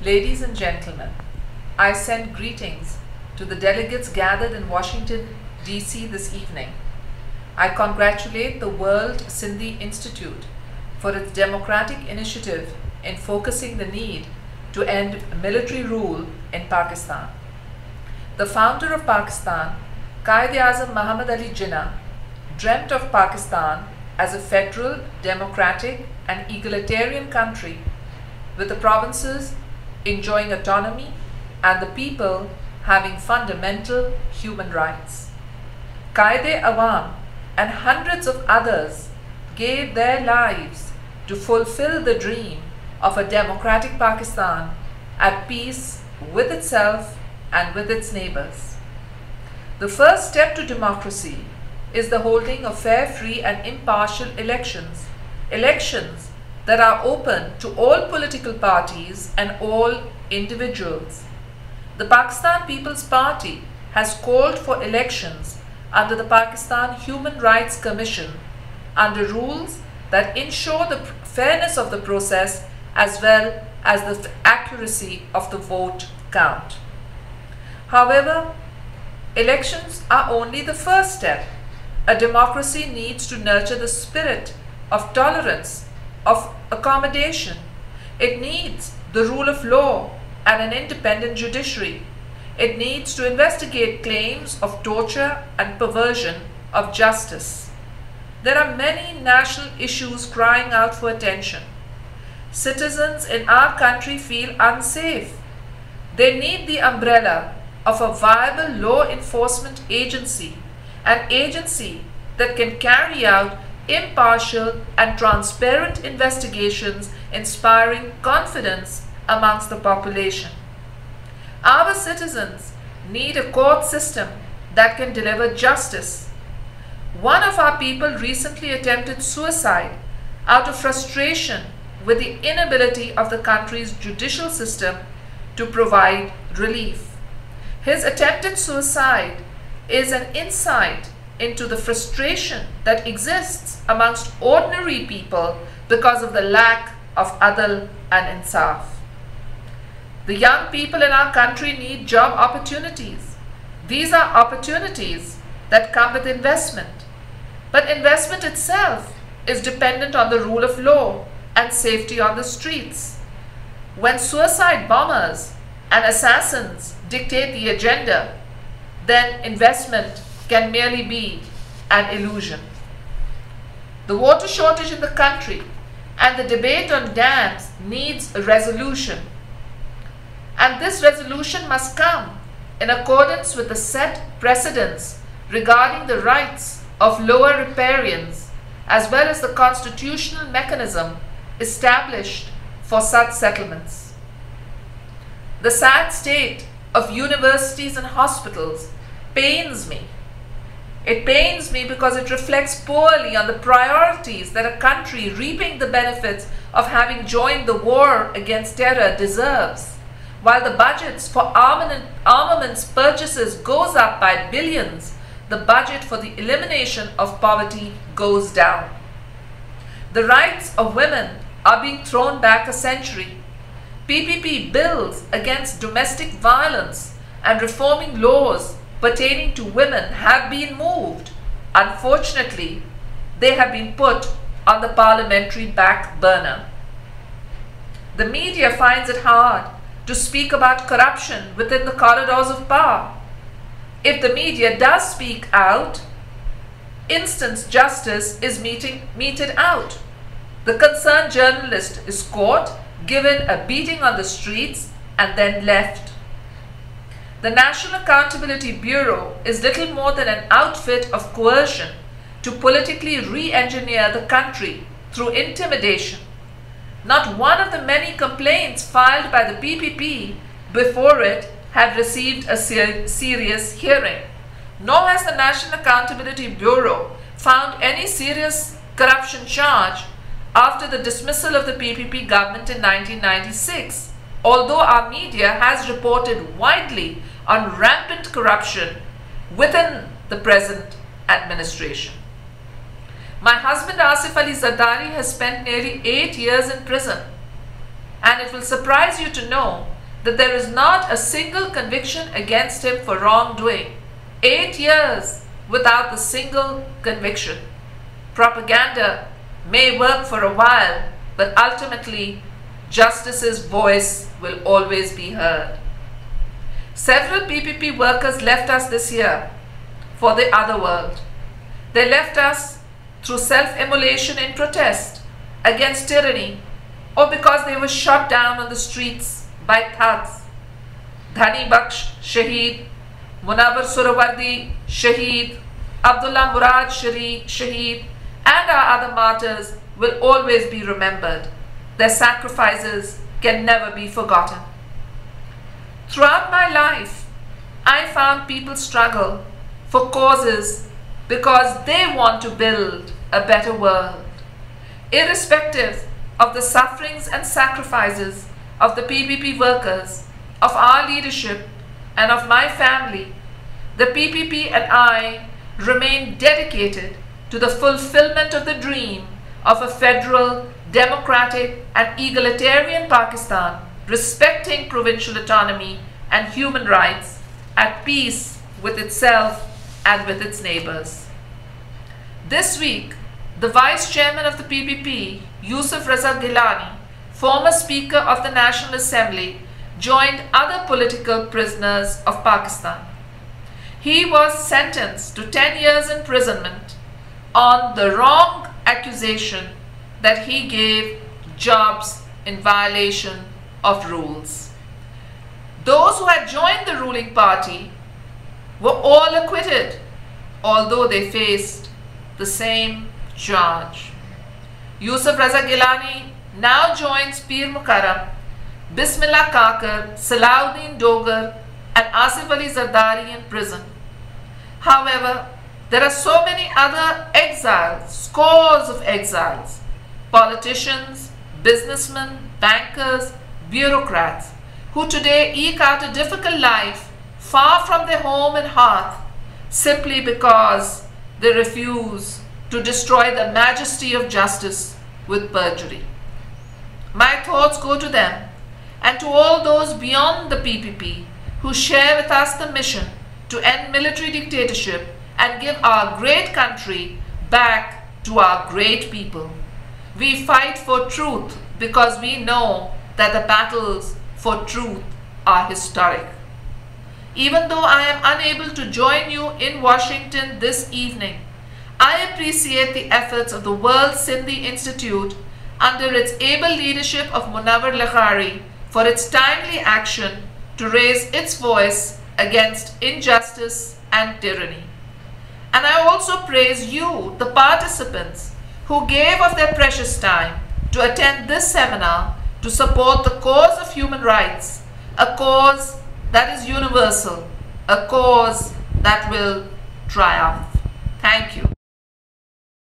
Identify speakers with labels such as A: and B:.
A: Ladies and gentlemen, I send greetings to the delegates gathered in Washington, D.C. this evening. I congratulate the World Sindhi Institute for its democratic initiative in focusing the need to end military rule in Pakistan. The founder of Pakistan, Quaid-e-Azam Muhammad Ali Jinnah, dreamt of Pakistan as a federal, democratic and egalitarian country with the provinces enjoying autonomy and the people having fundamental human rights. Quaid-e-Azam and hundreds of others gave their lives to fulfill the dream of a democratic Pakistan at peace with itself and with its neighbors. The first step to democracy is the holding of fair, free and impartial elections that are open to all political parties and all individuals. The Pakistan People's Party has called for elections under the Pakistan Human Rights Commission under rules that ensure the fairness of the process as well as the accuracy of the vote count. However, elections are only the first step. A democracy needs to nurture the spirit of tolerance, of accommodation. It needs the rule of law and an independent judiciary. It needs to investigate claims of torture and perversion of justice. There are many national issues crying out for attention. Citizens in our country feel unsafe. They need the umbrella of a viable law enforcement agency, an agency that can carry out impartial and transparent investigations, inspiring confidence amongst the population. Our citizens need a court system that can deliver justice. One of our people recently attempted suicide out of frustration with the inability of the country's judicial system to provide relief. His attempted suicide is an insight into the frustration that exists amongst ordinary people because of the lack of adl and insaf. The young people in our country need job opportunities. These are opportunities that come with investment. But investment itself is dependent on the rule of law and safety on the streets. When suicide bombers and assassins dictate the agenda, then investment can merely be an illusion. The water shortage in the country and the debate on dams needs a resolution. And this resolution must come in accordance with the set precedents regarding the rights of lower riparians as well as the constitutional mechanism established for such settlements. The sad state of universities and hospitals pains me. It pains me because it reflects poorly on the priorities that a country reaping the benefits of having joined the war against terror deserves. While the budgets for armaments purchases goes up by billions, the budget for the elimination of poverty goes down. The rights of women are being thrown back a century. PPP bills against domestic violence and reforming laws pertaining to women have been moved. Unfortunately, they have been put on the parliamentary back burner. The media finds it hard to speak about corruption within the corridors of power. If the media does speak out, instant justice is meted out. The concerned journalist is caught, given a beating on the streets, and then left. The National Accountability Bureau is little more than an outfit of coercion to politically re-engineer the country through intimidation. Not one of the many complaints filed by the PPP before it had received a serious hearing. Nor has the National Accountability Bureau found any serious corruption charge after the dismissal of the PPP government in 1996, although our media has reported widely on rampant corruption within the present administration. My husband Asif Ali Zardari has spent nearly 8 years in prison, and it will surprise you to know that there is not a single conviction against him for wrongdoing. 8 years without the single conviction. Propaganda may work for a while, but ultimately, justice's voice will always be heard. Several PPP workers left us this year for the other world. They left us through self-immolation in protest against tyranny, or because they were shot down on the streets by thugs. Dhani Baksh Shaheed, Munawar Surawardi Shaheed, Abdullah Murad Shaheed, and our other martyrs will always be remembered. Their sacrifices can never be forgotten. Throughout my life, I found people struggle for causes because they want to build a better world. Irrespective of the sufferings and sacrifices of the PPP workers, of our leadership, and of my family, the PPP and I remain dedicated to the fulfillment of the dream of a federal, democratic, and egalitarian Pakistan, respecting provincial autonomy and human rights, at peace with itself and with its neighbors. This week, the Vice Chairman of the PPP, Yusuf Raza Gilani, former Speaker of the National Assembly, joined other political prisoners of Pakistan. He was sentenced to 10 years imprisonment on the wrong accusation that he gave jobs in violation of rules. Those who had joined the ruling party were all acquitted, although they faced the same charge. Yusuf Raza Gilani now joins Pir Mukarram, Bismillah Kakar, Salahuddin Dogar, and Asif Ali Zardari in prison. However, there are so many other exiles, scores of exiles, politicians, businessmen, bankers, bureaucrats, who today eke out a difficult life far from their home and hearth simply because they refuse to destroy the majesty of justice with perjury. My thoughts go to them and to all those beyond the PPP who share with us the mission to end military dictatorship and give our great country back to our great people. We fight for truth because we know that the battles for truth are historic. Even though I am unable to join you in Washington this evening, I appreciate the efforts of the World Sindhi Institute under its able leadership of Munawar Laghari for its timely action to raise its voice against injustice and tyranny. And I also praise you, the participants, who gave of their precious time to attend this seminar to support the cause of human rights, a cause that is universal, a cause that will triumph. Thank you.